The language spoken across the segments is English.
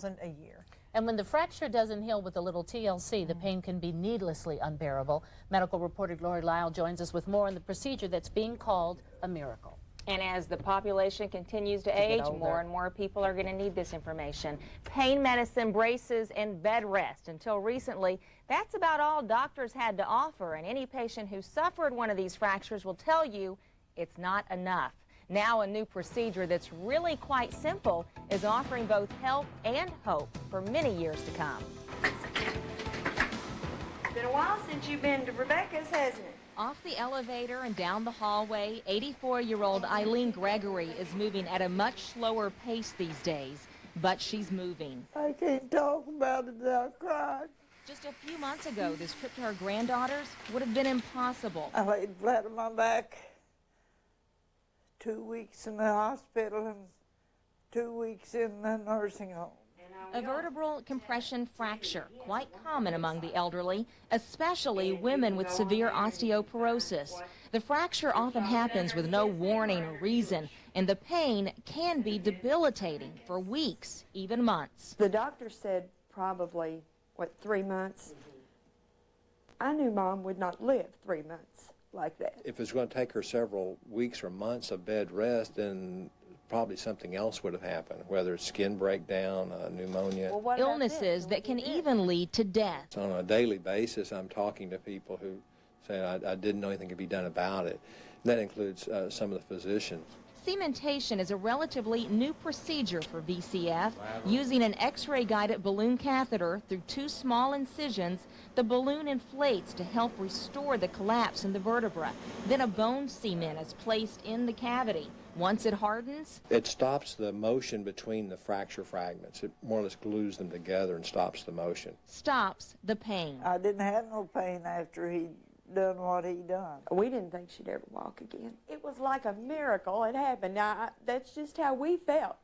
a year. And when the fracture doesn't heal with a little TLC, the pain can be needlessly unbearable. Medical reporter Glory Lyle joins us with more on the procedure that's being called a miracle. And as the population continues to age, more and more people are going to need this information. Pain medicine, braces, and bed rest. Until recently, that's about all doctors had to offer. And any patient who suffered one of these fractures will tell you it's not enough. Now a new procedure that's really quite simple is offering both help and hope for many years to come. It's been a while since you've been to Rebecca's, hasn't it? Off the elevator and down the hallway, 84-year-old Ilene Gregory is moving at a much slower pace these days, but she's moving. I can't talk about it without crying. Just a few months ago, this trip to her granddaughters would have been impossible. I laid flat on my back 2 weeks in the hospital and 2 weeks in the nursing home. A vertebral compression fracture, quite common among the elderly, especially women with severe osteoporosis. The fracture often happens with no warning or reason, and the pain can be debilitating for weeks, even months. The doctor said probably, 3 months? I knew Mom would not live 3 months like that. If it's going to take her several weeks or months of bed rest, then probably something else would have happened, whether it's skin breakdown, pneumonia. Well, Illnesses that can even lead to death. On a daily basis, I'm talking to people who say, I didn't know anything could be done about it. And that includes some of the physicians. Cementation is a relatively new procedure for VCF. Using an X-ray guided balloon catheter through 2 small incisions, the balloon inflates to help restore the collapse in the vertebra. Then a bone cement is placed in the cavity. Once it hardens, it stops the motion between the fracture fragments. It more or less glues them together and stops the motion. Stops the pain. I didn't have no pain after he'd done what he done. We didn't think she'd ever walk again. It was like a miracle. It happened. Now, that's just how we felt.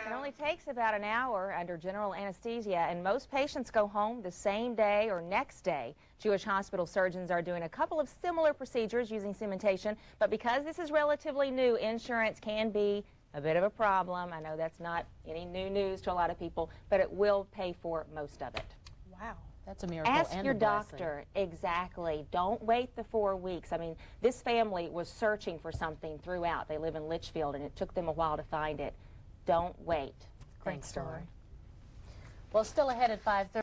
It only takes about an hour under general anesthesia, and most patients go home the same day or next day. Jewish hospital surgeons are doing a couple of similar procedures using cementation, but because this is relatively new, insurance can be a bit of a problem. I know that's not any new news to a lot of people, but it will pay for most of it. Wow, that's a miracle. Ask and your a blessing. doctor. Exactly. Don't wait the 4 weeks. I mean, this family was searching for something throughout. They live in Litchfield, and it took them a while to find it. Don't wait. Great story. Well, still ahead at 5:30.